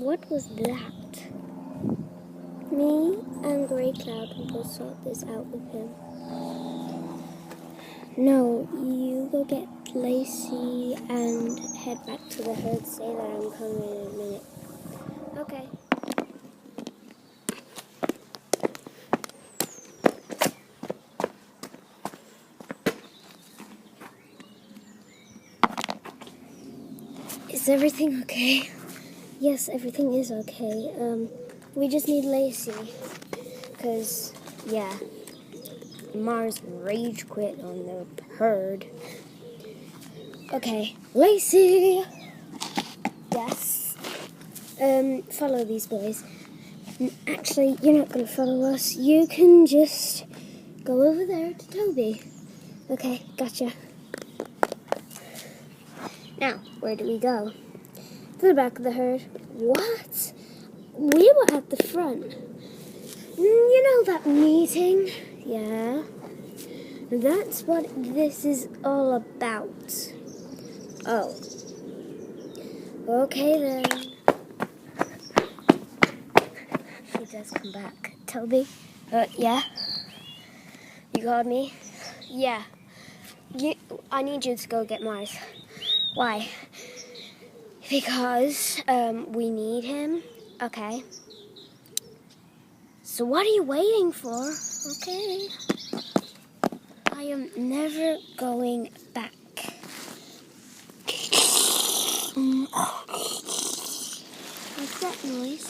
What was that? Me and Grey Cloud will sort this out with him. No, you go get Lacey and head back to the herd. Say that I'm coming in a minute. Okay. Is everything okay? Yes, everything is okay. We just need Lacey. Because, yeah, Mars rage quit on the herd. Okay, Lacey! Yes? Follow these boys. Actually, you're not going to follow us. You can just go over there to Toby. Okay, gotcha. Now, where do we go? To the back of the herd. What? We were at the front. You know that meeting? Yeah. That's what this is all about. Oh. Okay then. She does come back. Toby? Yeah? You called me? Yeah. I need you to go get Mars. Why? Because, we need him. Okay. So what are you waiting for? Okay. I am never going back. What's that noise?